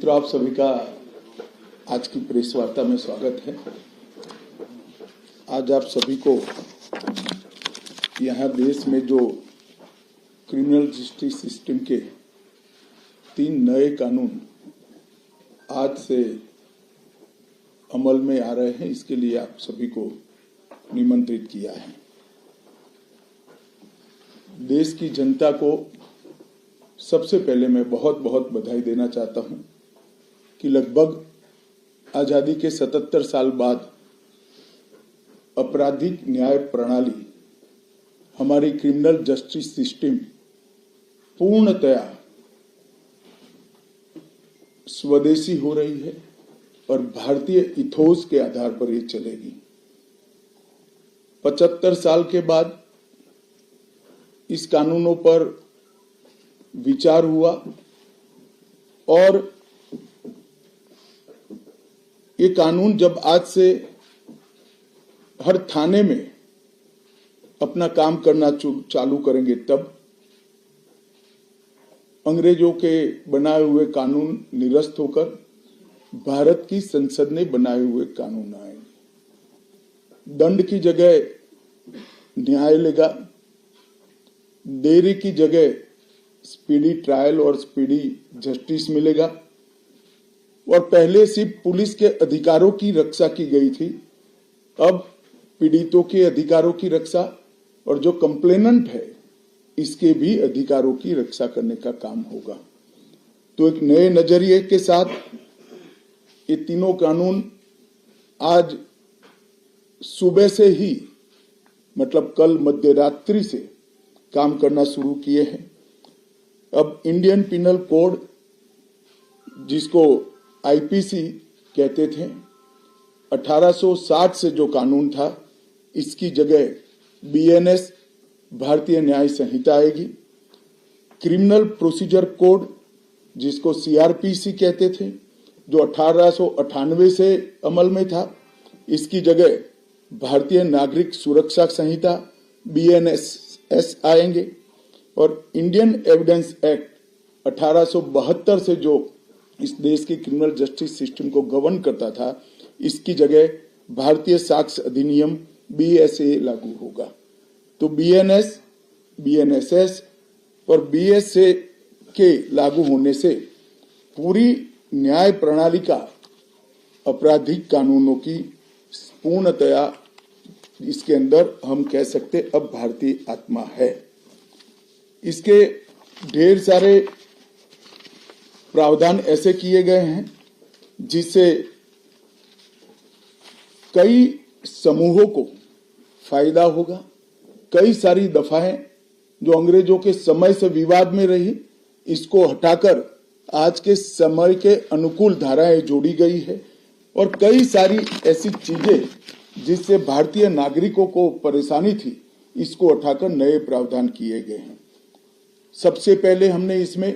मित्रों, आप सभी का आज की प्रेस वार्ता में स्वागत है। आज आप सभी को यहाँ देश में जो क्रिमिनल जस्टिस सिस्टम के 3 नए कानून आज से अमल में आ रहे हैं, इसके लिए आप सभी को निमंत्रित किया है। देश की जनता को सबसे पहले मैं बहुत बहुत बधाई देना चाहता हूं कि लगभग आजादी के 77 साल बाद आपराधिक न्याय प्रणाली, हमारी क्रिमिनल जस्टिस सिस्टम पूर्णतया स्वदेशी हो रही है और भारतीय इथोस के आधार पर ये चलेगी। 75 साल के बाद इस कानूनों पर विचार हुआ और ये कानून जब आज से हर थाने में अपना काम करना चालू करेंगे, तब अंग्रेजों के बनाए हुए कानून निरस्त होकर भारत की संसद ने बनाए हुए कानून आएंगे। दंड की जगह न्याय लेगा, देरी की जगह स्पीडी ट्रायल और स्पीडी जस्टिस मिलेगा। और पहले सिर्फ पुलिस के अधिकारों की रक्षा की गई थी, अब पीड़ितों के अधिकारों की रक्षा और जो कंप्लेनेंट है इसके भी अधिकारों की रक्षा करने का काम होगा। तो एक नए नजरिए के साथ ये तीनों कानून आज सुबह से ही, मतलब कल मध्यरात्रि से काम करना शुरू किए हैं। अब इंडियन पिनल कोड, जिसको आईपीसी कहते थे, 1860 से जो कानून था, इसकी जगह बीएनएस भारतीय न्याय संहिता आएगी। क्रिमिनल प्रोसीजर कोड, जिसको सीआरपीसी कहते थे, जो 1898 से अमल में था, इसकी जगह भारतीय नागरिक सुरक्षा संहिता बीएनएस आएंगे। और इंडियन एविडेंस एक्ट 1872 से जो इस देश की क्रिमिनल जस्टिस सिस्टम को गवर्न करता था, इसकी जगह भारतीय साक्ष्य अधिनियम बीएसए लागू होगा। तो बीएनएस, बीएनएसएस और बीएसए के लागू होने से पूरी न्याय प्रणाली का आपराधिक कानूनों की पूर्णतया इसके अंदर हम कह सकते अब भारतीय आत्मा है। इसके ढेर सारे प्रावधान ऐसे किए गए हैं जिससे कई समूहों को फायदा होगा। कई सारी दफाएं जो अंग्रेजों के समय से विवाद में रही, इसको हटाकर आज के समय के अनुकूल धाराएं जोड़ी गई है। और कई सारी ऐसी चीजें जिससे भारतीय नागरिकों को परेशानी थी, इसको हटाकर नए प्रावधान किए गए हैं। सबसे पहले हमने इसमें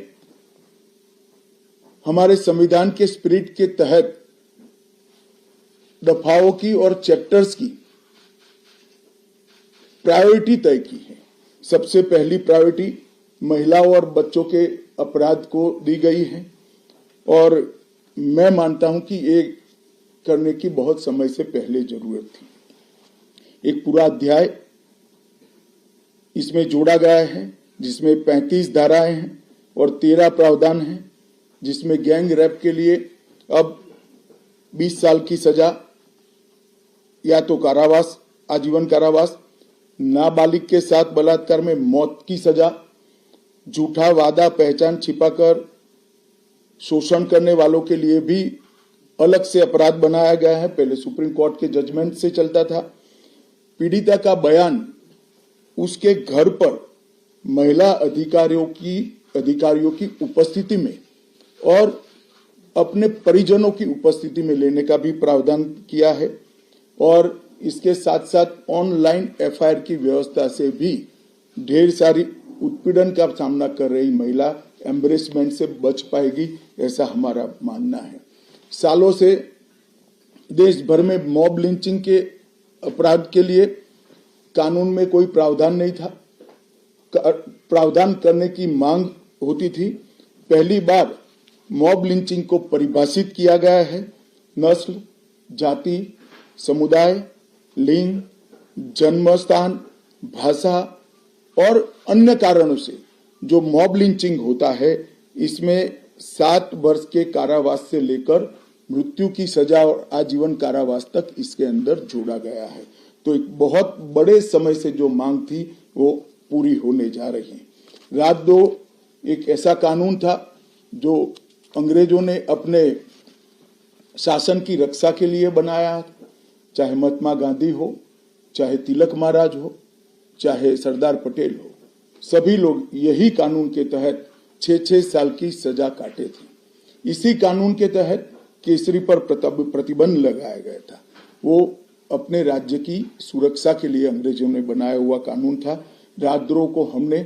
हमारे संविधान के स्पिरिट के तहत दफाओं की और चैप्टर्स की प्रायोरिटी तय की है। सबसे पहली प्रायोरिटी महिलाओं और बच्चों के अपराध को दी गई है और मैं मानता हूं कि ये करने की बहुत समय से पहले जरूरत थी। एक पूरा अध्याय इसमें जोड़ा गया है जिसमें 35 धाराएं हैं और 13 प्रावधान हैं, जिसमें गैंग रेप के लिए अब 20 साल की सजा या तो कारावास, आजीवन कारावास, नाबालिग के साथ बलात्कार में मौत की सजा, झूठा वादा पहचान छिपाकर शोषण करने वालों के लिए भी अलग से अपराध बनाया गया है। पहले सुप्रीम कोर्ट के जजमेंट से चलता था। पीड़िता का बयान उसके घर पर महिला अधिकारियों की उपस्थिति में और अपने परिजनों की उपस्थिति में लेने का भी प्रावधान किया है। और इसके साथ साथ ऑनलाइन एफआईआर की व्यवस्था से भी ढेर सारी उत्पीड़न का सामना कर रही महिला एम्बरेसमेंट से बच पाएगी, ऐसा हमारा मानना है। सालों से देश भर में मॉब लिंचिंग के अपराध के लिए कानून में कोई प्रावधान नहीं था। प्रावधान करने की मांग होती थी। पहली बार मॉब लिंचिंग को परिभाषित किया गया है। नस्ल, जाति, समुदाय, लिंग, जन्म स्थान, भाषा और अन्य कारणों से जो मॉब लिंचिंग होता है, इसमें 7 वर्ष के कारावास से लेकर मृत्यु की सजा और आजीवन कारावास तक इसके अंदर जोड़ा गया है। तो एक बहुत बड़े समय से जो मांग थी वो पूरी होने जा रही है। रात 2 एक ऐसा कानून था जो अंग्रेजों ने अपने शासन की रक्षा के लिए बनाया, चाहे महात्मा गांधी हो, चाहे तिलक महाराज हो, चाहे सरदार पटेल हो, सभी लोग यही कानून के तहत 6-6 साल की सजा काटे थे। इसी कानून के तहत केसरी पर प्रतिबंध लगाया गया था। वो अपने राज्य की सुरक्षा के लिए अंग्रेजों ने बनाया हुआ कानून था। राजद्रोह को हमने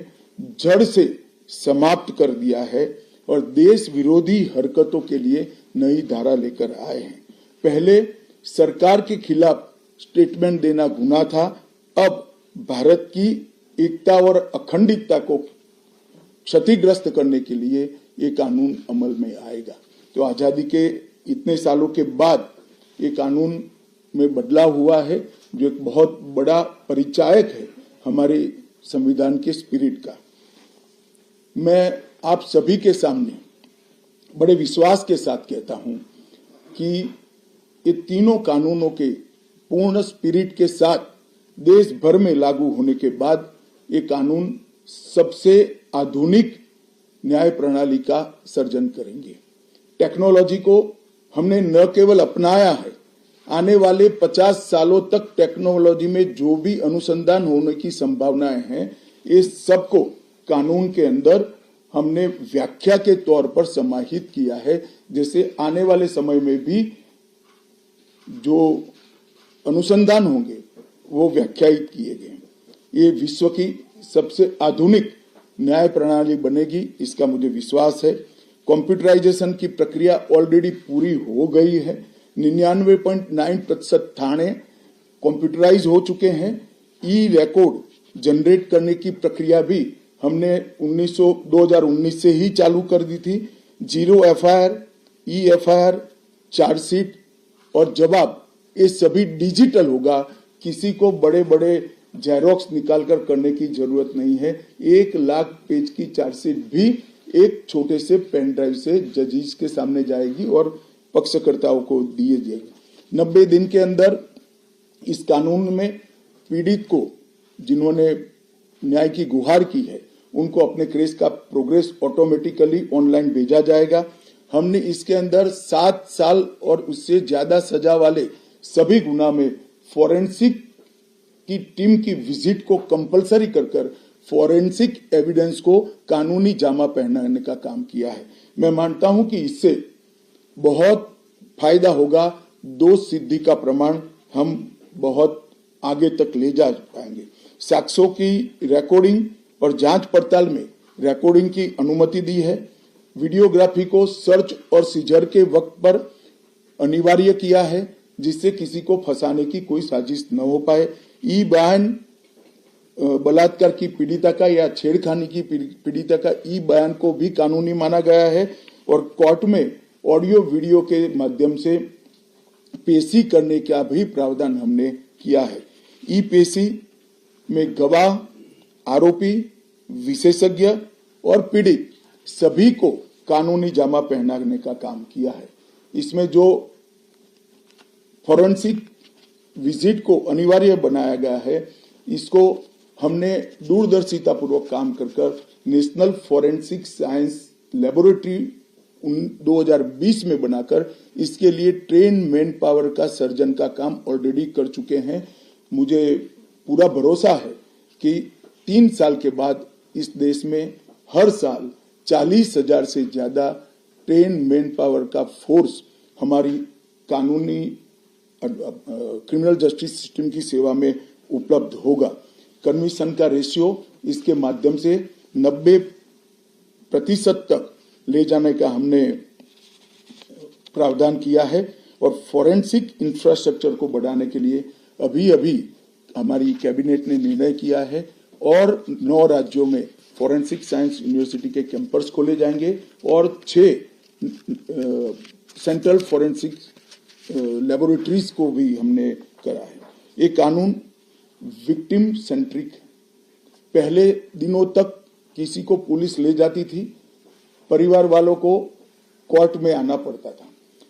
जड़ से समाप्त कर दिया है और देश विरोधी हरकतों के लिए नई धारा लेकर आए हैं। पहले सरकार के खिलाफ स्टेटमेंट देना गुनाह था, अब भारत की एकता और अखंडता को क्षतिग्रस्त करने के लिए ये कानून अमल में आएगा। तो आजादी के इतने सालों के बाद ये कानून में बदलाव हुआ है, जो एक बहुत बड़ा परिचायक है हमारे संविधान के स्पिरिट का। मैं आप सभी के सामने बड़े विश्वास के साथ कहता हूं कि ये तीनों कानूनों के पूर्ण स्पिरिट के साथ देश भर में लागू होने के बाद ये कानून सबसे आधुनिक न्याय प्रणाली का सर्जन करेंगे। टेक्नोलॉजी को हमने न केवल अपनाया है, आने वाले 50 सालों तक टेक्नोलॉजी में जो भी अनुसंधान होने की संभावनाएं हैं, इस सबको कानून के अंदर हमने व्याख्या के तौर पर समाहित किया है, जैसे आने वाले समय में भी जो अनुसंधान होंगे वो व्याख्यायित किए गए। ये विश्व की सबसे आधुनिक न्याय प्रणाली बनेगी, इसका मुझे विश्वास है। कंप्यूटराइजेशन की प्रक्रिया ऑलरेडी पूरी हो गई है। 99.9% थाने कंप्यूटराइज हो चुके हैं। ई रिकॉर्ड जनरेट करने की प्रक्रिया भी हमने 2019 से ही चालू कर दी थी। 0 FIR, ई FIR, चार्जशीट और जवाब, ये सभी डिजिटल होगा। किसी को बड़े बड़े जेरोक्स निकालकर करने की जरूरत नहीं है। 1 लाख पेज की चार्जशीट भी एक छोटे से पेन ड्राइव से जजेस के सामने जाएगी और पक्षकर्ताओं को दिए जाएगी। 90 दिन के अंदर इस कानून में पीड़ित को, जिन्होंने न्याय की गुहार की है, उनको अपने केस का प्रोग्रेस ऑटोमेटिकली ऑनलाइन भेजा जाएगा। हमने इसके अंदर 7 साल और उससे ज्यादा सजा वाले सभी गुना में फॉरेंसिक की टीम की विजिट को कंपलसरी कर फॉरेंसिक एविडेंस को कानूनी जामा पहनाने का काम किया है। मैं मानता हूं कि इससे बहुत फायदा होगा। दोष सिद्धि का प्रमाण हम बहुत आगे तक ले जा पाएंगे। साक्ष्यों की रिकॉर्डिंग और जांच पड़ताल में रिकॉर्डिंग की अनुमति दी है। वीडियोग्राफी को सर्च और सीजर के वक्त पर अनिवार्य किया है, जिससे किसी को फंसाने की कोई साजिश न हो पाए। ई बयान बलात्कार की पीड़िता का या छेड़खानी की पीड़िता का ई बयान को भी कानूनी माना गया है और कोर्ट में ऑडियो वीडियो के माध्यम से पेशी करने का भी प्रावधान हमने किया है। ई पेशी में गवाह, आरोपी, विशेषज्ञ और पीड़ित सभी को कानूनी जामा पहनाने का काम किया है। इसमें जो फॉरेंसिक विजिट को अनिवार्य बनाया गया है, इसको हमने दूरदर्शिता पूर्वक काम कर नेशनल फॉरेंसिक साइंस लेबोरेटरी 2020 में बनाकर इसके लिए ट्रेन मैन पावर का सर्जन का काम ऑलरेडी कर चुके हैं। मुझे पूरा भरोसा है कि 3 साल के बाद इस देश में हर साल 40,000 से ज्यादा ट्रेन मैन पावर का फोर्स हमारी कानूनी क्रिमिनल जस्टिस सिस्टम की सेवा में उपलब्ध होगा। कन्विक्शन का रेशियो इसके माध्यम से 90% तक ले जाने का हमने प्रावधान किया है और फॉरेंसिक इंफ्रास्ट्रक्चर को बढ़ाने के लिए अभी हमारी कैबिनेट ने निर्णय किया है और 9 राज्यों में फॉरेंसिक साइंस यूनिवर्सिटी के कैंपस खोले जाएंगे और 6 सेंट्रल फॉरेंसिक लेबोरेटरीज को भी हमने करा है। ये कानून विक्टिम सेंट्रिक है। पहले दिनों तक किसी को पुलिस ले जाती थी, परिवार वालों को कोर्ट में आना पड़ता था।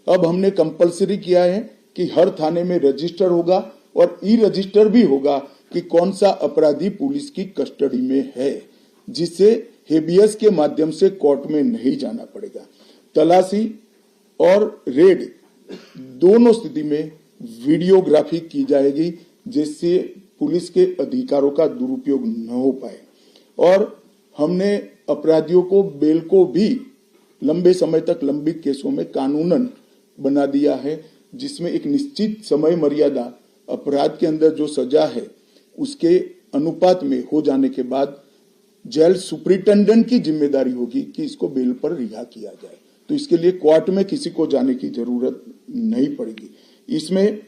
अब हमने कंपलसरी किया है कि हर थाने में रजिस्टर होगा और ई रजिस्टर भी होगा कि कौन सा अपराधी पुलिस की कस्टडी में है, जिससे हेबियस के माध्यम से कोर्ट में नहीं जाना पड़ेगा। तलाशी और रेड दोनों स्थिति में वीडियोग्राफी की जाएगी, जिससे पुलिस के अधिकारों का दुरुपयोग न हो पाए। और हमने अपराधियों को बेल को भी लंबे समय तक लंबित केसों में कानूनन बना दिया है, जिसमें एक निश्चित समय मर्यादा अपराध के अंदर जो सजा है उसके अनुपात में हो जाने के बाद जेल सुपरिटेंडेंट की जिम्मेदारी होगी कि इसको बेल पर रिहा किया जाए। तो इसके लिए कोर्ट में किसी को जाने की जरूरत नहीं पड़ेगी। इसमें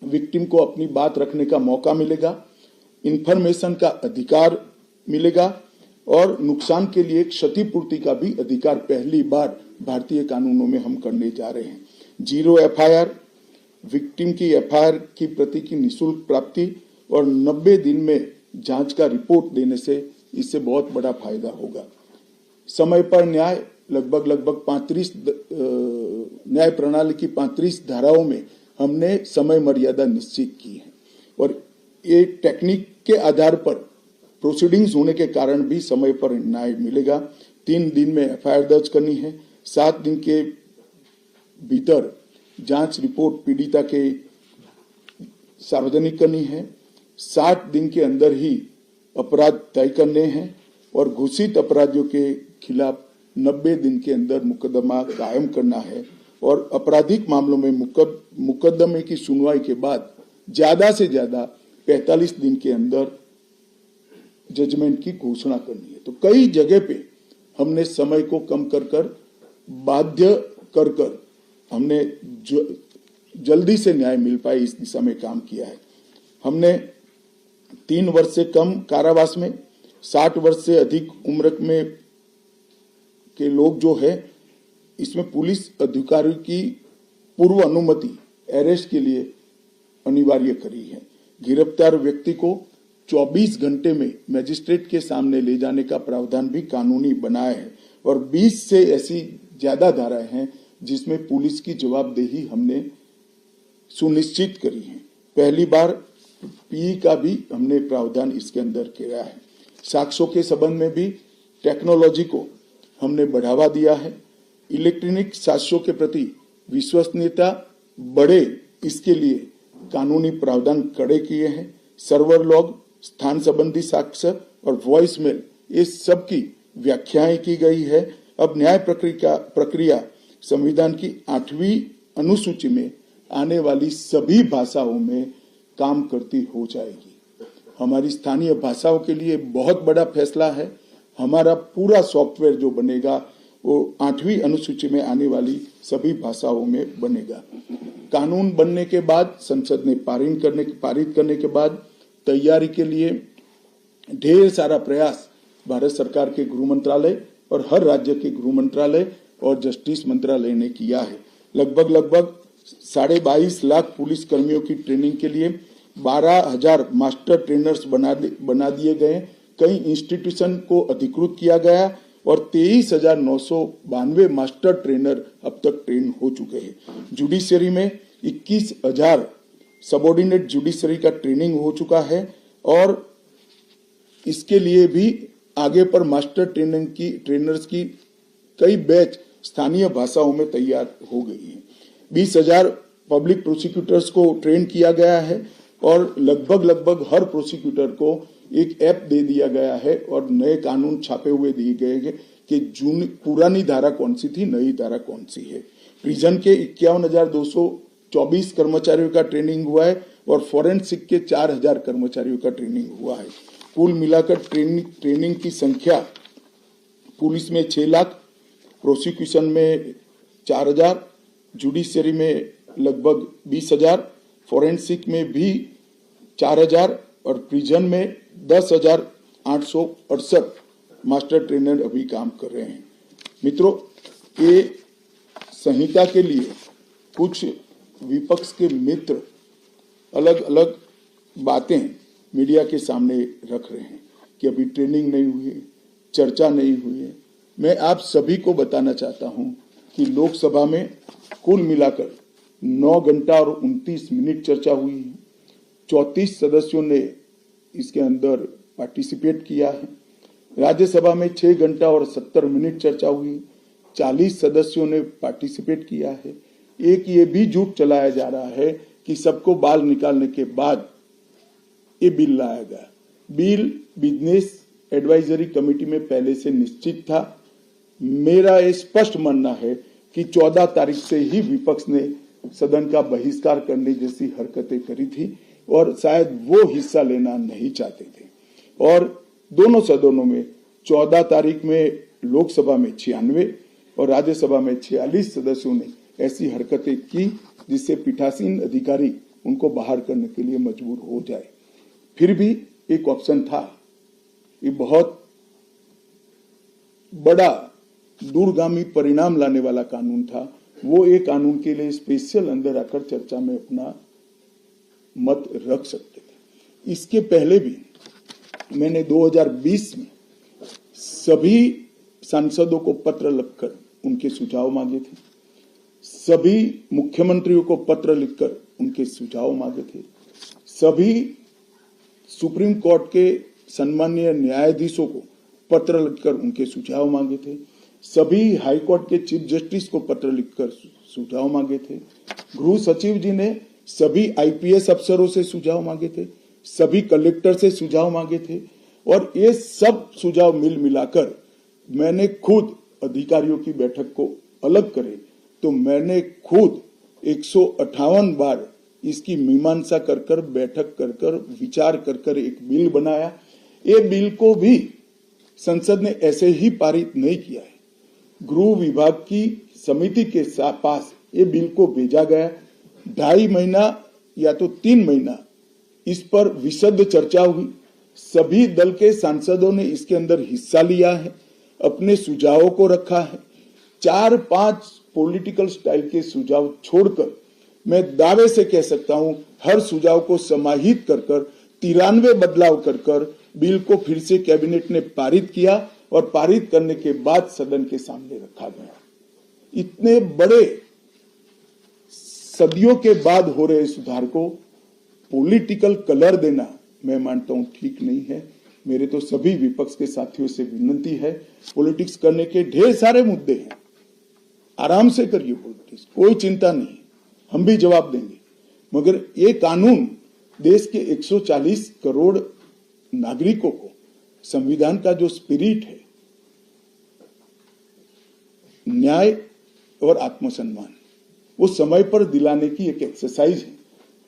विक्टिम को अपनी बात रखने का मौका मिलेगा, इंफॉर्मेशन का अधिकार मिलेगा और नुकसान के लिए क्षतिपूर्ति का भी अधिकार पहली बार भारतीय कानूनों में हम करने जा रहे हैं। 0 FIR, विक्टिम की FIR की प्रति की निःशुल्क प्राप्ति और 90 दिन में जांच का रिपोर्ट देने से इससे बहुत बड़ा फायदा होगा। समय पर न्याय लगभग 35 न्याय प्रणाली की 35 धाराओं में हमने समय मर्यादा निश्चित की है और ये टेक्निक के आधार पर प्रोसीडिंग्स होने के कारण भी समय पर न्याय मिलेगा। 3 दिन में FIR दर्ज करनी है, 7 दिन के भीतर जांच रिपोर्ट पीड़िता के सार्वजनिक करनी है, 60 दिन के अंदर ही अपराध तय करने हैं और घोषित अपराधियों के खिलाफ 90 दिन के अंदर मुकदमा कायम करना है और आपराधिक मामलों में मुकदमे की सुनवाई के बाद ज्यादा से ज्यादा 45 दिन के अंदर जजमेंट की घोषणा करनी है। तो कई जगह पे हमने समय को कम कर बाध्य कर हमने जल्दी से न्याय मिल पाए इस दिशा में काम किया है। हमने 3 वर्ष से कम कारावास में 60 वर्ष से अधिक उम्र में के लोग जो है इसमें पुलिस अधिकारी की पूर्व अनुमति अरेस्ट के लिए अनिवार्य करी है। गिरफ्तार व्यक्ति को 24 घंटे में मजिस्ट्रेट के सामने ले जाने का प्रावधान भी कानूनी बनाया है और 20 से ऐसी ज्यादा धाराएं हैं जिसमें पुलिस की जवाबदेही हमने सुनिश्चित करी है। पहली बार पीई का भी हमने प्रावधान इसके अंदर किया है। साक्ष्यों के संबंध में भी टेक्नोलॉजी को हमने बढ़ावा दिया है। इलेक्ट्रॉनिक साक्ष्यों के प्रति विश्वसनीयता बढ़े, इसके लिए कानूनी प्रावधान कड़े किए हैं। सर्वर लॉग, स्थान संबंधी साक्ष्य और वॉइस मेल, ये सब की व्याख्याएं की गई है। अब न्याय प्रक्रिया संविधान की 8वीं अनुसूची में आने वाली सभी भाषाओं में काम करती हो जाएगी। हमारी स्थानीय भाषाओं के लिए बहुत बड़ा फैसला है। हमारा पूरा सॉफ्टवेयर जो बनेगा वो 8वीं अनुसूची में आने वाली सभी भाषाओं में बनेगा। कानून बनने के बाद संसद ने पारित करने के बाद तैयारी के लिए ढेर सारा प्रयास भारत सरकार के गृह मंत्रालय और हर राज्य के गृह मंत्रालय और जस्टिस मंत्रालय ने किया है। लगभग 22.5 लाख पुलिस कर्मियों की ट्रेनिंग के लिए 12,000 मास्टर ट्रेनर्स बना दिए गए। कई इंस्टीट्यूशन को अधिकृत किया गया और 23,992 मास्टर ट्रेनर अब तक ट्रेन हो चुके हैं। जुडिशरी में 21,000 सबऑर्डिनेट जुडिशरी का ट्रेनिंग हो चुका है और इसके लिए भी आगे पर मास्टर ट्रेनर्स की कई बैच स्थानीय भाषाओं में तैयार हो गई है। 20,000 पब्लिक प्रोसिक्यूटर्स को ट्रेन किया गया है और लगभग हर प्रोसिक्यूटर को एक ऐप दे दिया गया है और नए कानून छापे हुए दिए गए हैं कि पुरानी धारा कौन सी थी, नई धारा कौन सी है। प्रिजन के 51,224 कर्मचारियों का ट्रेनिंग हुआ है और फॉरेंसिक के 4,000 कर्मचारियों का ट्रेनिंग हुआ है। कुल मिलाकर ट्रेनिंग की संख्या पुलिस में 6 लाख, प्रोसिक्यूशन में 4,000, जुडिशरी में लगभग 20,000, फॉरेंसिक में भी 4,000 और प्रिजन में 10,868 मास्टर ट्रेनर अभी काम कर रहे हैं। मित्रों, ये संहिता के लिए कुछ विपक्ष के मित्र अलग अलग बातें मीडिया के सामने रख रहे हैं कि अभी ट्रेनिंग नहीं हुई है, चर्चा नहीं हुई है। मैं आप सभी को बताना चाहता हूं कि लोकसभा में कुल मिलाकर 9 घंटा और 29 मिनट चर्चा हुई है। 34 सदस्यों ने इसके अंदर पार्टिसिपेट किया है। राज्यसभा में 6 घंटा और 70 मिनट चर्चा हुई, 40 सदस्यों ने पार्टिसिपेट किया है। एक ये भी झूठ चलाया जा रहा है कि सबको बाल निकालने के बाद ये बिल लाया गया। बिल बिजनेस एडवाइजरी कमेटी में पहले से निश्चित था। मेरा ये स्पष्ट मानना है कि 14 तारीख से ही विपक्ष ने सदन का बहिष्कार करने जैसी हरकतें करी थी और शायद वो हिस्सा लेना नहीं चाहते थे। और दोनों सदनों में 14 तारीख में लोकसभा में 96 और राज्यसभा में 46 सदस्यों ने ऐसी हरकतें की जिससे पीठासीन अधिकारी उनको बाहर करने के लिए मजबूर हो जाए। फिर भी एक ऑप्शन था। ये बहुत बड़ा दूरगामी परिणाम लाने वाला कानून था। वो एक कानून के लिए स्पेशल अंदर आकर चर्चा में अपना मत रख सकते थे। इसके पहले भी मैंने 2020 में सभी सांसदों को पत्र लिखकर उनके सुझाव मांगे थे। सभी मुख्यमंत्रियों को पत्र लिखकर उनके सुझाव मांगे थे। सभी सुप्रीम कोर्ट के सम्मानीय न्यायाधीशों को पत्र लिखकर उनके सुझाव मांगे थे। सभी हाई कोर्ट के चीफ जस्टिस को पत्र लिखकर सुझाव मांगे थे। गृह सचिव जी ने सभी आईपीएस अफसरों से सुझाव मांगे थे, सभी कलेक्टर से सुझाव मांगे थे और ये सब सुझाव मिलाकर मैंने खुद अधिकारियों की बैठक को अलग करे तो मैंने खुद 158 बार इसकी मीमांसा कर बैठक कर विचार कर एक बिल बनाया। ये बिल को भी संसद ने ऐसे ही पारित नहीं किया है। गृह विभाग की समिति के पास ये बिल को भेजा गया। 2.5 महीना या तो 3 महीना इस पर विशद चर्चा हुई। सभी दल के सांसदों ने इसके अंदर हिस्सा लिया है, अपने सुझावों को रखा है। 4-5 पॉलिटिकल स्टाइल के सुझाव छोड़कर मैं दावे से कह सकता हूं हर सुझाव को समाहित कर 93 बदलाव कर बिल को फिर से कैबिनेट ने पारित किया और पारित करने के बाद सदन के सामने रखा गया। इतने बड़े सदियों के बाद हो रहे सुधार को पॉलिटिकल कलर देना मैं मानता हूं ठीक नहीं है। मेरे तो सभी विपक्ष के साथियों से विनती है, पॉलिटिक्स करने के ढेर सारे मुद्दे हैं, आराम से करिए पॉलिटिक्स, कोई चिंता नहीं, हम भी जवाब देंगे। मगर ये कानून देश के 140 करोड़ नागरिकों को संविधान का जो स्पिरिट है, न्याय और आत्मसम्मान, वो समय पर दिलाने की एक एक्सरसाइज है।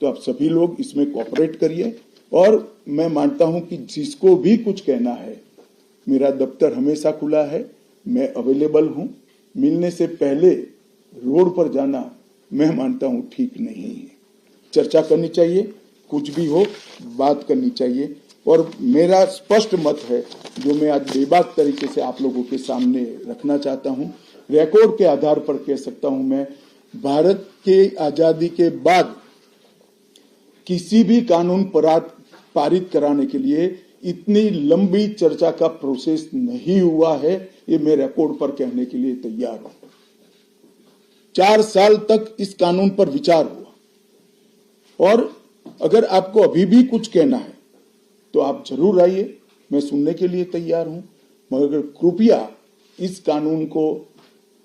तो आप सभी लोग इसमें कोऑपरेट करिए और मैं मानता हूं कि जिसको भी कुछ कहना है, मेरा दफ्तर हमेशा खुला है, मैं अवेलेबल हूं। मिलने से पहले रोड पर जाना मैं मानता हूं ठीक नहीं है। चर्चा करनी चाहिए, कुछ भी हो बात करनी चाहिए। और मेरा स्पष्ट मत है जो मैं आज बेबाक तरीके से आप लोगों के सामने रखना चाहता हूं। रिकॉर्ड के आधार पर कह सकता हूं मैं, भारत के आजादी के बाद किसी भी कानून पारित कराने के लिए इतनी लंबी चर्चा का प्रोसेस नहीं हुआ है। ये मैं रिकॉर्ड पर कहने के लिए तैयार हूं। 4 साल तक इस कानून पर विचार हुआ और अगर आपको अभी भी कुछ कहना है तो आप जरूर आइए, मैं सुनने के लिए तैयार हूं। मगर कृपया इस कानून को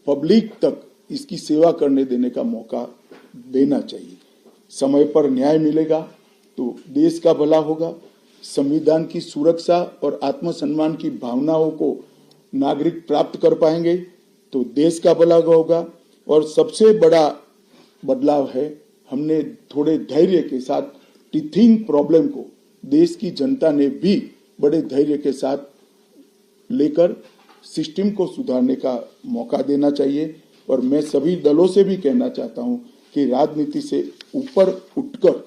पब्लिक तक इसकी सेवा करने देने का मौका देना चाहिए। समय पर न्याय मिलेगा तो देश का भला होगा। संविधान की सुरक्षा और आत्मसम्मान की भावनाओं को नागरिक प्राप्त कर पाएंगे तो देश का भला होगा। और सबसे बड़ा बदलाव है, हमने थोड़े धैर्य के साथ टीथिंग प्रॉब्लम को देश की जनता ने भी बड़े धैर्य के साथ लेकर सिस्टम को सुधारने का मौका देना चाहिए। और मैं सभी दलों से भी कहना चाहता हूं कि राजनीति से ऊपर उठकर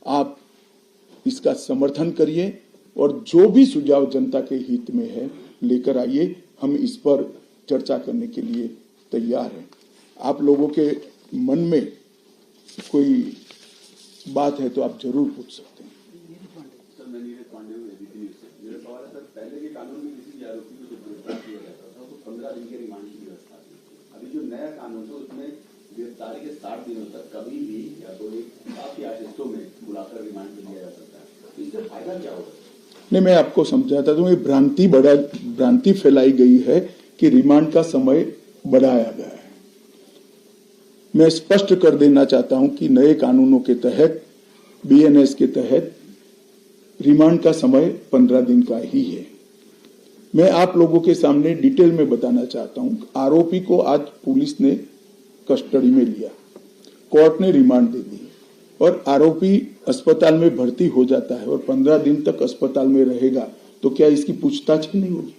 आप इसका समर्थन करिए और जो भी सुझाव जनता के हित में है लेकर आइए। हम इस पर चर्चा करने के लिए तैयार हैं। आप लोगों के मन में कोई बात है तो आप जरूर पूछ सकते हैं। सर, मैं नीरज पांडे हूं, एबीपी न्यूज से। मेरा सवाल है सर, पहले के कानून में किसी आरोपी को जब गिरफ्तार किया जाता था तो 15 दिन के रिमांड की व्यवस्था थी। अभी जो नया कानून है उसमें गिरफ्तारी के 60 दिनों तक कभी भी या तो एक काफी आदेशों में बुलाकर रिमांड में लिया जा सकता है। इससे फायदा क्या होगा? नहीं, मैं आपको समझाता हूं, ये भ्रांति फैलाई गई है कि रिमांड का समय बढ़ाया गया है। मैं स्पष्ट कर देना चाहता हूं कि नए कानूनों के तहत, बीएनएस के तहत रिमांड का समय 15 दिन का ही है। मैं आप लोगों के सामने डिटेल में बताना चाहता हूं, आरोपी को आज पुलिस ने कस्टडी में लिया, कोर्ट ने रिमांड दे दी और आरोपी अस्पताल में भर्ती हो जाता है और 15 दिन तक अस्पताल में रहेगा, तो क्या इसकी पूछताछ ही नहीं होगी?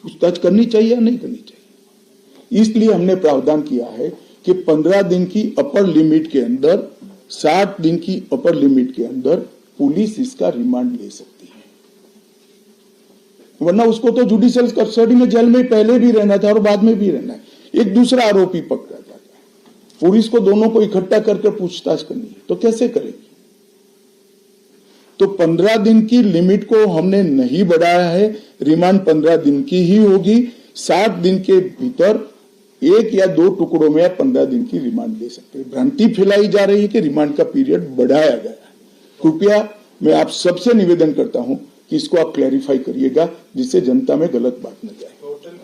पूछताछ करनी चाहिए या नहीं करनी चाहिए? इसलिए हमने प्रावधान किया है कि 15 दिन की अपर लिमिट के अंदर, 60 दिन की अपर लिमिट के अंदर पुलिस इसका रिमांड ले सकती है, वरना उसको तो जुडिशियल कस्टडी में जेल में पहले भी रहना था और बाद में भी रहना है। एक दूसरा आरोपी पकड़ा जाता है, पुलिस को दोनों को इकट्ठा करके पूछताछ करनी है, तो कैसे करेगी? तो 15 दिन की लिमिट को हमने नहीं बढ़ाया है, रिमांड 15 दिन की ही होगी। 60 दिन के भीतर एक या दो टुकड़ों में 15 दिन की रिमांड ले सकते हैं। भ्रांति फैलाई जा रही है कि रिमांड का पीरियड बढ़ाया गया है। कृपया मैं आप सबसे निवेदन करता हूं कि इसको आप क्लैरिफाई करिएगा, जिससे जनता में गलत बात न जाए। टोटल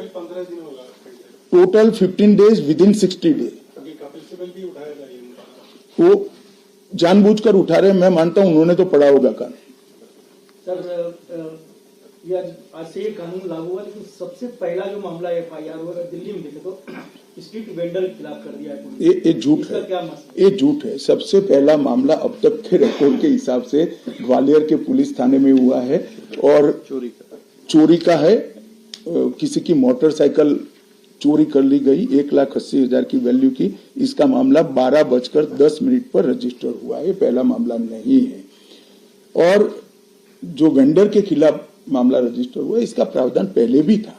15 दिन होगा, total 15 days with in 60 days. Kapil Sibal भी उठाएगा वो जानबूझकर उठा रहे हैं, मैं मानता हूं उन्होंने तो पढ़ा होगा कानून। सर, ये आज से ये कानून लागू हुआ, लेकिन सबसे पहला जो मामला एफआईआर हुआ दिल्ली में देखे तो स्ट्रीट वेंडर के खिलाफ कर दिया है। ये झूठ है, क्या मसला? ये झूठ है। सबसे पहला मामला अब तक के रिकॉर्ड के हिसाब से ग्वालियर के पुलिस थाने में हुआ है और चोरी का है। किसी की मोटरसाइकिल चोरी कर ली गई 1,80,000 की वैल्यू की। इसका मामला 12:10 पर रजिस्टर हुआ है, पहला मामला नहीं है। और जो वेंडर के खिलाफ मामला रजिस्टर हुआ, इसका प्रावधान पहले भी था,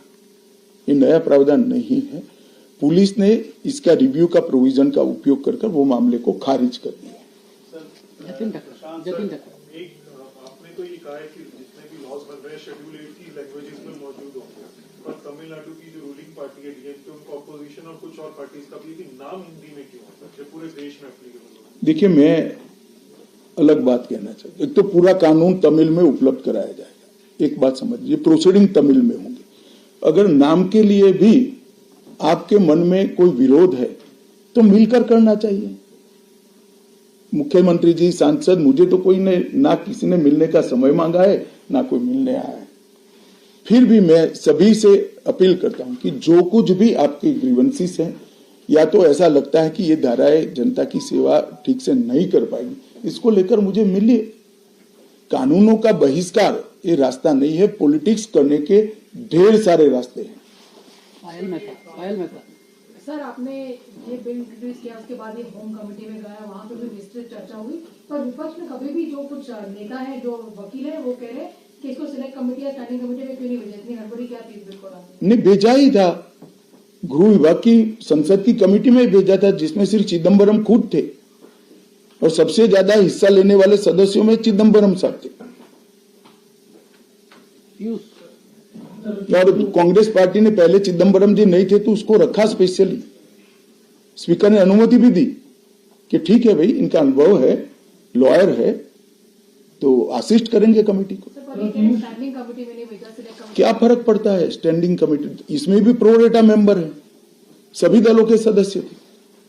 ये नया प्रावधान नहीं है। पुलिस ने इसका रिव्यू का प्रोविजन का उपयोग कर वो मामले को खारिज कर दिया। एक आपने तो ये कहा है कि जितने भी लॉज बन रहे हैं शेड्यूल 8 की लैंग्वेजेस में मौजूद होंगे, पर तमिलनाडु की जो रूलिंग पार्टी है डीएमके, उनको अपोजिशन और कुछ और पार्टीज का भी नाम हिंदी में क्यों होता है, पूरे देश में एप्लीकेबल? देखिए, मैं अलग बात कहना चाहता हूं। एक तो पूरा कानून तमिल में उपलब्ध कराया जाएगा, एक बात समझिए, प्रोसीडिंग तमिल में होंगे। अगर नाम के लिए भी आपके मन में कोई विरोध है तो मिलकर करना चाहिए। मुख्यमंत्री जी, सांसद, मुझे तो कोई ने ना किसी ने मिलने का समय मांगा है ना कोई मिलने आया है। फिर भी मैं सभी से अपील करता हूं कि जो कुछ भी आपकी ग्रीवेंसीज हैं, या तो ऐसा लगता है कि ये धाराएं जनता की सेवा ठीक से नहीं कर पाएगी, इसको लेकर मुझे मिलिए। कानूनों का बहिष्कार ये रास्ता नहीं है, पॉलिटिक्स करने के ढेर सारे रास्ते हैं। पायल मेहता सर, आपने ये बिल इंट्रोड्यूस किया, उसके बाद ये होम कमेटी में गया, वहाँ पे भी विस्तृत चर्चा हुई, पर विपक्ष में कभी भी जो कुछ नेता है, जो वकील है, वो कह रहे हैं कि इसको सिलेक्ट कमेटी या स्टैंडिंग कमेटी में क्यों नहीं भेजा? इतनी हड़बड़ी क्या थी इस बिल को? नहीं, भेजा ही था, गृह विभाग की संसद की कमेटी में भेजा था, जिसमें सिर्फ चिदम्बरम खुद थे और सबसे ज्यादा हिस्सा लेने वाले सदस्यों में चिदम्बरम साहब थे। और कांग्रेस पार्टी ने पहले चिदम्बरम जी नहीं थे तो उसको रखा स्पेशली। स्पीकर ने अनुमति भी दी कि ठीक है भाई, इनका अनुभव है, लॉयर है, तो असिस्ट करेंगे कमेटी को। स्टैंडिंग कमेटी में नहीं भेजा, सिलेक्ट कमेटी। क्या फर्क पड़ता है? स्टैंडिंग कमेटी, इसमें भी प्रो रेटा मेंबर है, सभी दलों के सदस्य थे।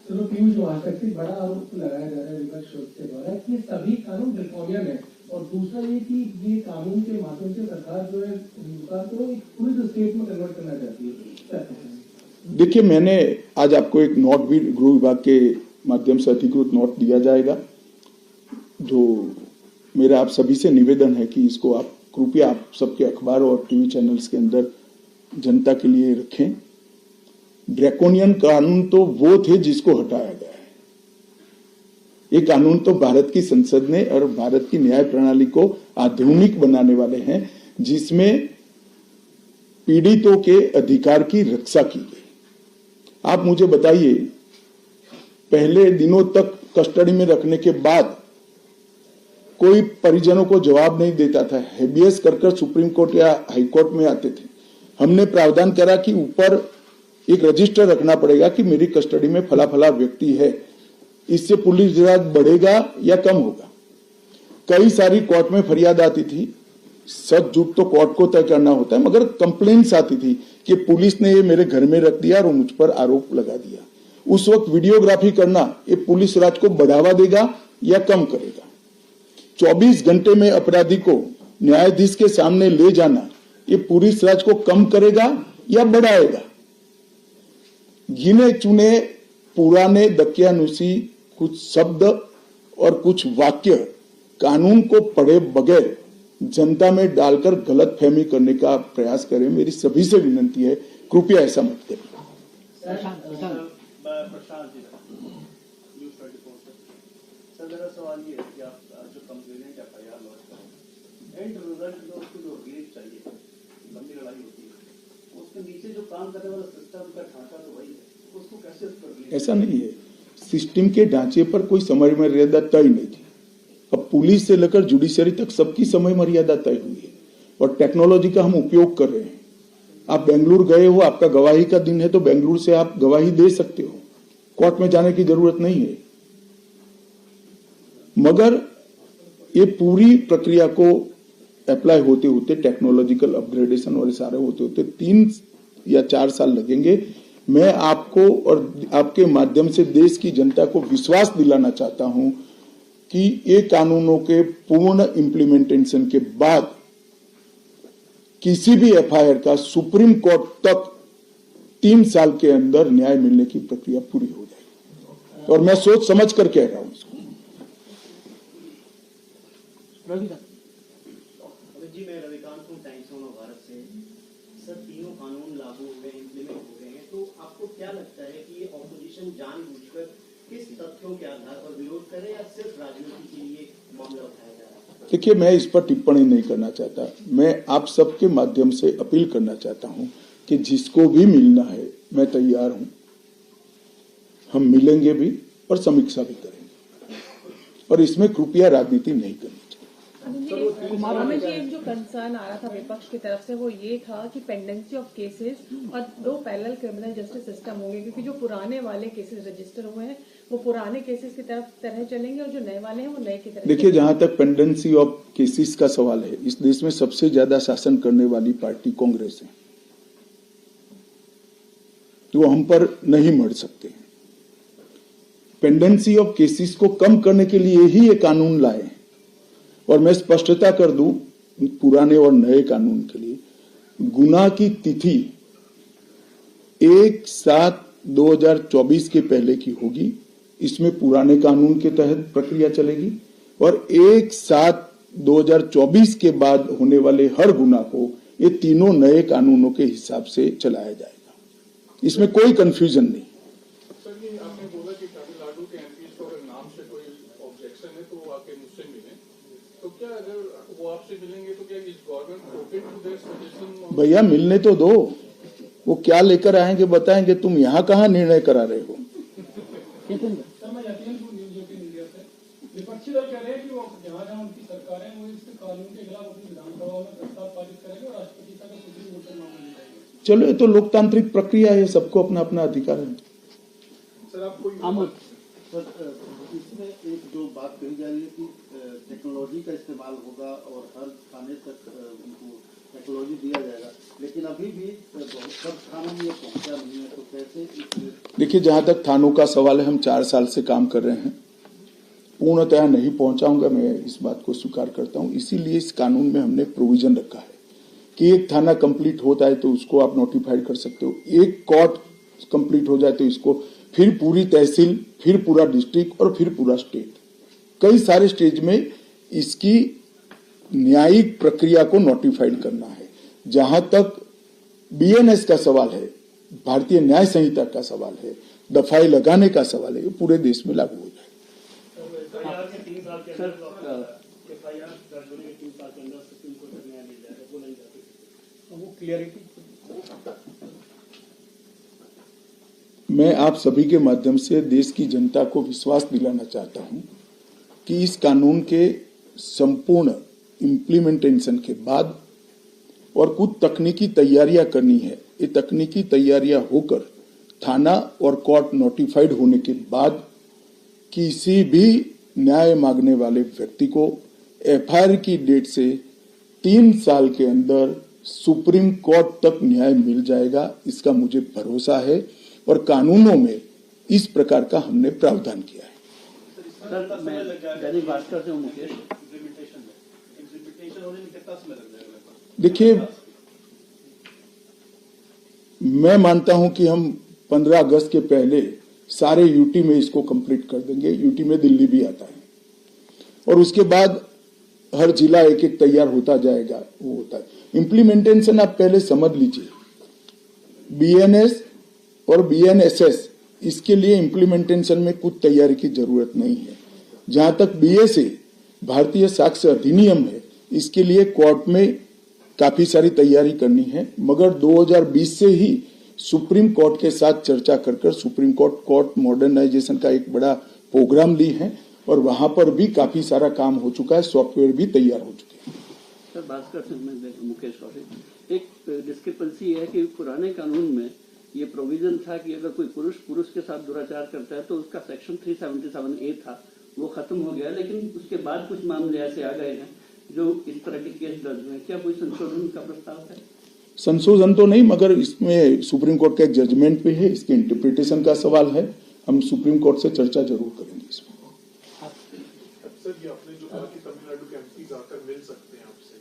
चलो, पीयूष, वहां तक भी बड़ा आरोप लगाया जा रहा है विपक्ष के द्वारा कि सभी कानून ड्रैकोनियन है, और दूसरा ये कि ये कानून के माध्यम से सरकार जो है हिंदुस्तान को एक पूरी स्टेट में कन्वर्ट करना चाहती है। देखिए, मैंने आज आपको एक नोट भी गृह विभाग के माध्यम से अधिकृत नोट दिया जाएगा, जो मेरा आप सभी से निवेदन है कि इसको आप कृपया आप सबके अखबार और टीवी चैनल्स के अंदर जनता के लिए रखें। ड्रैकोनियन कानून तो वो थे जिसको हटाया गया है। ये कानून तो भारत की संसद ने और भारत की न्याय प्रणाली को आधुनिक बनाने वाले हैं, जिसमें पीड़ितों के अधिकार की रक्षा की गई। आप मुझे बताइए, पहले दिनों तक कस्टडी में रखने के बाद कोई परिजनों को जवाब नहीं देता था, हेबियस कर सुप्रीम कोर्ट या हाई कोर्ट में आते थे। हमने प्रावधान करा कि ऊपर एक रजिस्टर रखना पड़ेगा कि मेरी कस्टडी में फला फला व्यक्ति है। इससे पुलिस विभाग बढ़ेगा या कम होगा। कई सारी कोर्ट में फरियाद आती थी, सच झूठ तो कोर्ट को तय करना होता है, मगर कंप्लेंट्स आती थी कि पुलिस ने ये मेरे घर में रख दिया और मुझ पर आरोप लगा दिया। उस वक्त वीडियोग्राफी करना ये पुलिस राज को बढ़ावा देगा या कम करेगा? 24 घंटे में अपराधी को न्यायाधीश के सामने ले जाना ये पुलिस राज को कम करेगा या बढ़ाएगा? गिने चुने पुराने दकियानुसी कुछ शब्द और कुछ वाक्य कानून को पढ़े बगैर जनता में डालकर गलत फहमी करने का प्रयास करें। मेरी सभी से विनती है, कृपया ऐसा मत करें। प्रशांत जी, न्यूज़ 24 सर, मेरा सवाल ये है कि आप जो कंप्लेनेंट FIR लॉन्च करें, एंड रिजल्ट जो उसको जो रिलीफ चाहिए, लंबी लड़ाई होती है, उसके नीचे जो काम करने वाला सिस्टम का ढांचा तो वही है, उसको कैसे कर? ऐसा नहीं है, सिस्टम के ढांचे पर कोई समय मर्यादा तय नहीं थी। अब पुलिस से लेकर जुडिशरी तक सबकी समय मर्यादा तय हुई है और टेक्नोलॉजी का हम उपयोग कर रहे हैं। आप बेंगलुरु गए हो, आपका गवाही का दिन है तो बेंगलुरु से आप गवाही दे सकते हो, कोर्ट में जाने की जरूरत नहीं है। मगर ये पूरी प्रक्रिया को अप्लाई होते होते, टेक्नोलॉजिकल अपग्रेडेशन और सारे होते होते 3 या 4 साल लगेंगे। मैं आपको और आपके माध्यम से देश की जनता को विश्वास दिलाना चाहता हूं कि ये कानूनों के पूर्ण इम्प्लीमेंटेशन के बाद किसी भी FIR का सुप्रीम कोर्ट तक 3 साल के अंदर न्याय मिलने की प्रक्रिया पूरी हो जाएगी और मैं सोच समझ कर कह रहा हूं इसको। जी, मैं रविकांत हूँ, टाइम्स ऑफ भारत से। सर, तीनों कानून लागू हुए, इम्प्लीमेंट हो गए हैं, तो आपको क्या लगता है कि ये ऑपोजिशन जानबूझकर किस तथ्यों के आधार पर विरोध करे या सिर्फ राजनीति के लिए मामला उठाया जा रहा है? देखिए, मैं इस पर टिप्पणी नहीं करना चाहता। मैं आप सबके माध्यम से अपील करना चाहता हूं कि जिसको भी मिलना है मैं तैयार हूं, हम मिलेंगे भी और समीक्षा भी करेंगे और इसमें कृपया राजनीति नहीं करनी। हमें एक जो कंसर्न आ रहा था विपक्ष की तरफ से वो ये था कि पेंडेंसी ऑफ केसेस और 2 पैरेलल क्रिमिनल जस्टिस सिस्टम होंगे, क्योंकि जो पुराने वाले केसेस रजिस्टर हुए हैं वो पुराने केसेस की तरह चलेंगे और जो नए वाले हैं वो नए की तरह। देखिए, जहां तक पेंडेंसी ऑफ केसेस का सवाल है, इस देश में सबसे ज्यादा शासन करने वाली पार्टी कांग्रेस है, तो हम पर नहीं मर सकते। पेंडेंसी ऑफ केसेस को कम करने के लिए ही ये कानून लाए और मैं स्पष्टता कर दूं, पुराने और नए कानून के लिए गुनाह की तिथि 1/7/2024 के पहले की होगी। इसमें पुराने कानून के तहत प्रक्रिया चलेगी और 1/7/2024 के बाद होने वाले हर गुनाह को ये तीनों नए कानूनों के हिसाब से चलाया जाएगा। इसमें कोई कंफ्यूजन नहीं। सर, ये आपने बोला कि तमिलनाडु के MPs को अगर नाम से कोई ऑब्जेक्शन है तो वो आके मुझसे मिले, तो क्या अगर वो आपसे मिलेंगे तो क्या इस government open to their suggestion? भैया, मिलने तो दो, वो क्या लेकर आएंगे बताएंगे। तुम यहाँ कहाँ निर्णय करा रहे हो? सर, मैं लखनऊ न्यूज़ जो मीडिया से, विपक्षी दल कह रहे हैं कि वो जहां उनकी सरकार है वो इस कानून के खिलाफ अपनी विधानसभा में प्रस्ताव पारित करेंगे और राष्ट्रपति तक सुप्रीम कोर्ट में मामला ले जाएंगे। चलो, ये तो लोकतांत्रिक प्रक्रिया है, सबको अपना अपना अधिकार है। सर, आप कोई सर, इसमें एक जो बात कही जा रही है कि टेक्नोलॉजी का इस्तेमाल होगा और हर थाने तक उनको टेक्नोलॉजी दिया जाएगा, लेकिन अभी भी बहुत सब थानों में ये पहुंचा नहीं है, तो कैसे? देखिए, जहां तक थानों का सवाल है, हम 4 साल से काम कर रहे हैं, पूर्णतः नहीं पहुंचाऊंगा, मैं इस बात को स्वीकार करता हूं। इसीलिए इस कानून में हमने प्रोविजन रखा है कि एक थाना कंप्लीट होता है तो उसको आप नोटिफाइड कर सकते हो, एक कोर्ट कंप्लीट हो जाए तो इसको, फिर पूरी तहसील, फिर पूरा डिस्ट्रिक्ट और फिर पूरा स्टेट, कई सारे स्टेज में इसकी न्यायिक प्रक्रिया को नोटिफाइड करना है। जहां तक BNS का सवाल है, भारतीय न्याय संहिता का सवाल है, दफाई लगाने का सवाल है, ये पूरे देश में लागू हो जाए। वो क्लियरिटी मैं आप सभी के माध्यम से देश की जनता को विश्वास दिलाना चाहता हूं कि इस कानून के संपूर्ण इम्प्लीमेंटेशन के बाद और कुछ तकनीकी तैयारियां करनी है। ये तकनीकी तैयारियां होकर थाना और कोर्ट नोटिफाइड होने के बाद किसी भी न्याय मांगने वाले व्यक्ति को एफआईआर की डेट से 3 साल के अंदर सुप्रीम कोर्ट तक न्याय मिल जाएगा, इसका मुझे भरोसा है और कानूनों में इस प्रकार का हमने प्रावधान किया है। सर, मैं दैनिक भास्कर से हूं मुकेश। एग्जीक्यूशन होने में कितना समय लग जाएगा? देखिए, मैं मानता हूं कि हम 15 अगस्त के पहले सारे यूटी में इसको कंप्लीट कर देंगे। यूटी में दिल्ली भी आता है और उसके बाद हर जिला एक एक तैयार होता जाएगा। वो होता है इम्प्लीमेंटेशन। आप पहले समझ लीजिए, बीएनएस और बीएनएसएस, इसके लिए इम्प्लीमेंटेशन में कुछ तैयारी की जरूरत नहीं है। जहां तक बीएसए, भारतीय साक्ष्य अधिनियम है, इसके लिए कोर्ट में काफी सारी तैयारी करनी है, मगर 2020 से ही सुप्रीम कोर्ट के साथ चर्चा कर सुप्रीम कोर्ट मॉडर्नाइजेशन का एक बड़ा प्रोग्राम ली है और वहां पर भी काफी सारा काम हो चुका है, सॉफ्टवेयर भी तैयार हो चुके हैं। सर, भास्कर से मुकेश कौशिक, एक डिस्क्रिपेंसी है कि पुराने कानून में ये प्रोविजन था कि अगर कोई पुरुष के साथ दुराचार करता है तो उसका सेक्शन 377A था, वो खत्म हो गया, लेकिन उसके बाद कुछ मामले ऐसे आ गए हैं जो इस तरह के केस दर्ज हुए। क्या कोई संशोधन का प्रस्ताव है? संशोधन तो नहीं, मगर इसमें सुप्रीम कोर्ट का एक जजमेंट भी है, इसके इंटरप्रिटेशन का सवाल है। हम सुप्रीम कोर्ट से चर्चा जरूर करेंगे इसमें। सर, ये आपने जो कहा कि तमिलनाडु के एमपीज आकर मिल सकते हैं आपसे,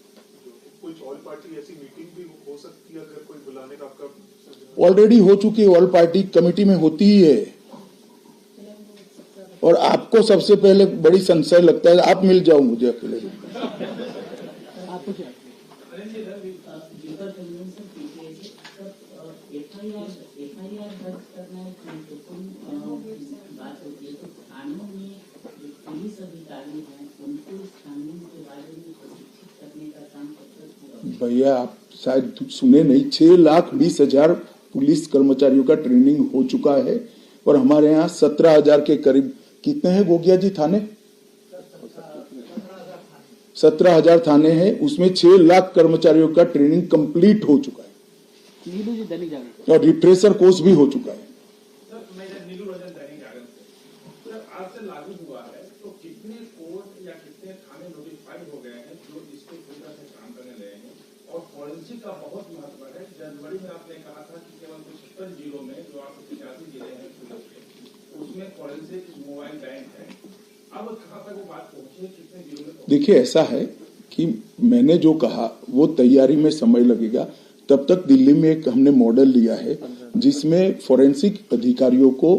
कुछ ऑल पार्टी ऐसी मीटिंग भी हो सकती है अगर कोई बुलाने का आपका? ऑलरेडी हो चुकी है, ऑल पार्टी कमेटी में होती ही है। और आपको सबसे पहले बड़ी संशय लगता है, आप मिल जाओ मुझे अकेले। भैया, आप शायद सुने नहीं, 6,20,000 पुलिस कर्मचारियों का ट्रेनिंग हो चुका है और हमारे यहाँ 17,000 के करीब, कितने हैं गोगिया जी थाने? 17,000 थाने हैं, उसमें 6 लाख कर्मचारियों का ट्रेनिंग कंप्लीट हो चुका है और रिफ्रेशर कोर्स भी हो चुका है। आज से लागू हुआ है तो कितने कोर्ट या कितने थाने नोटिफाइड हो गए हैं जो इसको पूरी तरह से काम करने लगे हैं? और फॉरेंसिक का बहुत महत्व है। जनवरी में आपने कहा था कि केवल 75 जिलों में, जो 885 जिले हैं पुलिस के, उसमें फॉरेंसिक मोबाइल बैंक है। अब कहाँ तक वो बात पहुंची है, कितने जिलों में? देखिए, ऐसा है कि मैंने जो कहा वो तैयारी में समय लगेगा। तब तक दिल्ली में एक हमने मॉडल लिया है जिसमें फॉरेंसिक अधिकारियों को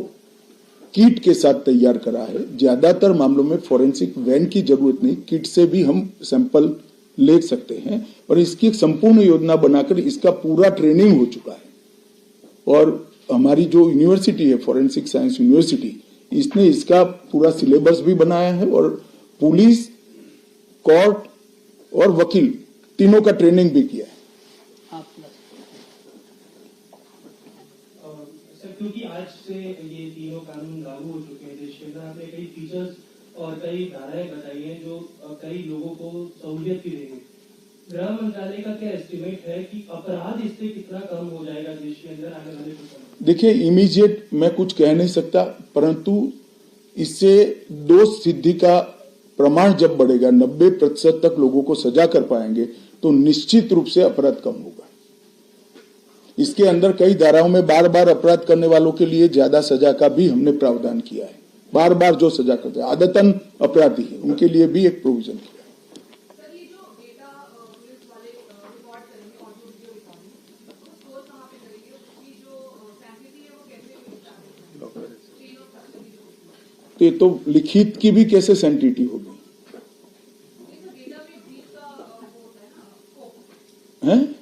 किट के साथ तैयार करा है। ज्यादातर मामलों में फॉरेंसिक वैन की जरूरत नहीं, किट से भी हम सैंपल ले सकते हैं और इसकी एक संपूर्ण योजना बनाकर इसका पूरा ट्रेनिंग हो चुका है। और हमारी जो यूनिवर्सिटी है, फॉरेंसिक साइंस यूनिवर्सिटी, इसने इसका पूरा सिलेबस भी बनाया है और पुलिस, कोर्ट और वकील तीनों का ट्रेनिंग भी किया है। क्योंकि आज से ये तीनों कानून लागू हो चुके हैं देश के अंदर, आपने कई फीचर्स और कई धाराएं बताई हैं जो कई लोगों को सहूलियत भी देंगे। गृह मंत्रालय का क्या एस्टिमेट है कि अपराध इससे कितना कम हो जाएगा देश के अंदर आने वाले कुछ समय? देखिए, इमीडिएट मैं कुछ कह नहीं सकता, परंतु इससे दोष सिद्धि का प्रमाण जब बढ़ेगा, 90% तक लोगों को सजा कर पाएंगे, तो निश्चित रूप से अपराध कम होगा। इसके अंदर कई धाराओं में बार बार अपराध करने वालों के लिए ज्यादा सजा का भी हमने प्रावधान किया है। बार बार जो सजा करते हैं, आदतन अपराधी है, उनके लिए भी एक प्रोविजन किया है। तो ये तो लिखित की भी कैसे सेंटिटी होगी? हैं?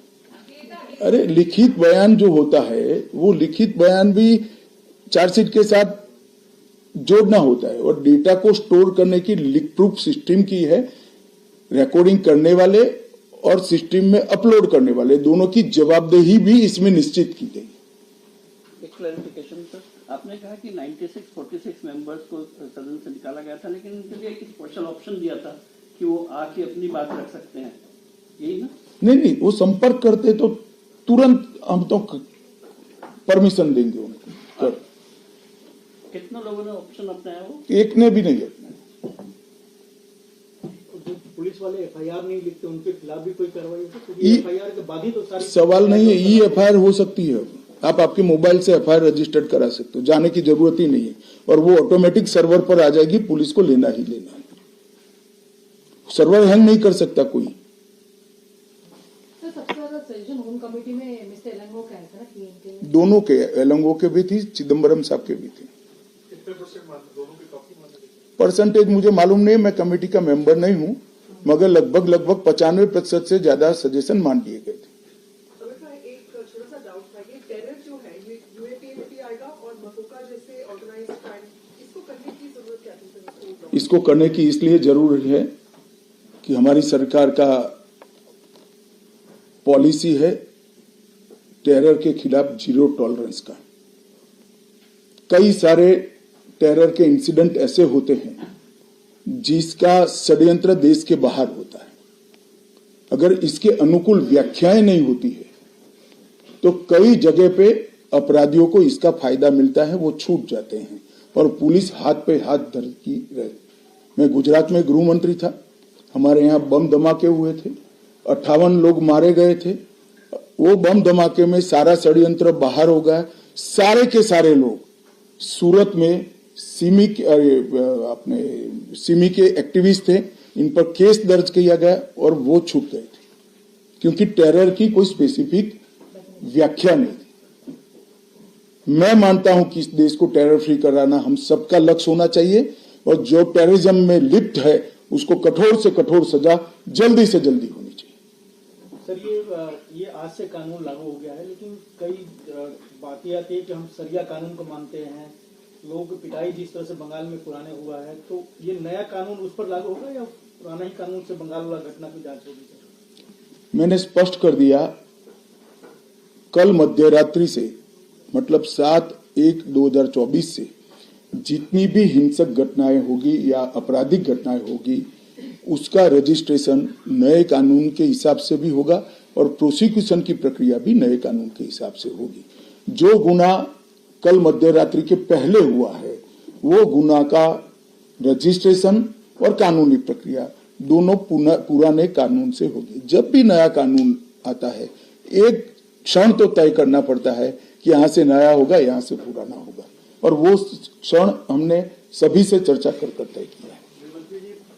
अरे, लिखित बयान जो होता है वो लिखित बयान भी चार्जशीट के साथ जोड़ना होता है और डेटा को स्टोर करने की लिख प्रूफ सिस्टम की है रिकॉर्डिंग करने वाले और सिस्टम में अपलोड करने वाले दोनों की जवाबदेही भी इसमें निश्चित की गई। एक क्लैरिफिकेशन सर, आपने कहा कि 46 मेंबर्स को सदन से निकाला गया था, लेकिन उनके लिए एक स्पेशल ऑप्शन दिया था कि वो आके अपनी बात रख सकते हैं, यही ना? नहीं, वो संपर्क करते तो तुरंत हम तो परमिशन देंगे उनको। कितने लोगों ने ऑप्शन अपनाया? वो एक ने भी नहीं अपनाया। पुलिस वाले एफआईआर नहीं लिखते, उनके खिलाफ भी कोई कार्रवाई होती है? क्योंकि एफआईआर के बाद ही तो सारी सवाल नहीं है, ई एफआईआर हो सकती है। आप आपके मोबाइल से एफआईआर रजिस्टर्ड करा सकते हो, जाने की जरूरत ही नहीं है, और वो ऑटोमेटिक सर्वर पर आ जाएगी। पुलिस को लेना ही लेना है, सर्वर हैंग नहीं कर सकता कोई। सबसे ज्यादा सजेशन होम कमेटी में मिस्टर एलंगो का है ना, कि दोनों के, एलंगो के भी थी, चिदम्बरम साहब के भी थे। कितने परसेंट दोनों के काफी मानते? परसेंटेज मुझे मालूम नहीं, मैं कमेटी का मेंबर नहीं हूं, मगर लगभग 95% से ज्यादा सजेशन मान लिए गए थे। एक छोटा सा डाउट था, ये टेरर जो है ये यूएपी में भी आएगा और मकोका जैसे ऑर्गेनाइज्ड क्राइम, इसको करने की जरूरत क्या थी? इसको करने की इसलिए जरूरत है कि हमारी सरकार का पॉलिसी है टेरर के खिलाफ जीरो टॉलरेंस का। कई सारे टेरर के इंसिडेंट ऐसे होते हैं जिसका षड्यंत्र देश के बाहर होता है। अगर इसके अनुकूल व्याख्याएं नहीं होती है तो कई जगह पे अपराधियों को इसका फायदा मिलता है, वो छूट जाते हैं और पुलिस हाथ पे हाथ धरती रहे। मैं गुजरात में गृह मंत्री था, हमारे यहाँ बम धमाके हुए थे, 58 लोग मारे गए थे। वो बम धमाके में सारा षड्यंत्र बाहर हो गया। सारे के सारे लोग सूरत में सिमी के एक्टिविस्ट थे, इन पर केस दर्ज किया गया और वो छूट गए थे, क्योंकि टेरर की कोई स्पेसिफिक व्याख्या नहीं थी। मैं मानता हूं कि इस देश को टेरर फ्री कराना हम सबका लक्ष्य होना चाहिए, और जो टेररिज्म में लिप्त है उसको कठोर से कठोर सजा जल्दी से जल्दी होनी चाहिए। सर, ये आज से कानून लागू हो गया है, लेकिन कई बातें आती है कि हम सरिया कानून को मानते हैं। लोग पिटाई जिस तरह से बंगाल में पुराने हुआ है, तो ये नया कानून उस पर लागू होगा या पुराना ही कानून से बंगाल वाला घटना की जांच होगी? सर, मैंने स्पष्ट कर दिया, कल मध्य रात्रि से, मतलब 7/1/2024 से जितनी भी हिंसक घटनाएं होगी या आपराधिक घटनाएं होगी उसका रजिस्ट्रेशन नए कानून के हिसाब से भी होगा और प्रोसिक्यूशन की प्रक्रिया भी नए कानून के हिसाब से होगी। जो गुना कल मध्य रात्रि के पहले हुआ है वो गुना का रजिस्ट्रेशन और कानूनी प्रक्रिया दोनों पुराने कानून से होगी। जब भी नया कानून आता है एक क्षण तो तय करना पड़ता है कि यहाँ से नया होगा, यहाँ से पुराना होगा, और वो क्षण हमने सभी से चर्चा कर तय किया है।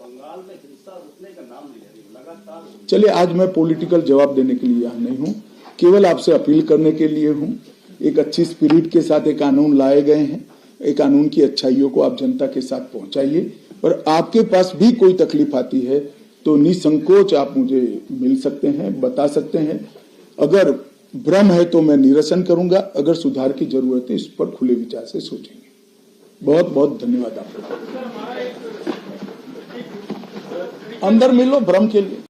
बंगाल में हिंसा रुकने का नाम नहीं ले रही, लगातार। चलिए, आज मैं पॉलिटिकल जवाब देने के लिए यहाँ नहीं हूँ, केवल आपसे अपील करने के लिए हूँ। एक अच्छी स्पिरिट के साथ एक कानून लाए गए हैं, एक कानून की अच्छाइयों को आप जनता के साथ पहुंचाइए, और आपके पास भी कोई तकलीफ आती है तो निसंकोच आप मुझे मिल सकते हैं, बता सकते हैं। अगर भ्रम है तो मैं निरसन करूंगा, अगर सुधार की जरूरत है इस पर खुले विचार से सोचेंगे। बहुत बहुत धन्यवाद आपको। अंदर मिलो भ्रम के लिए।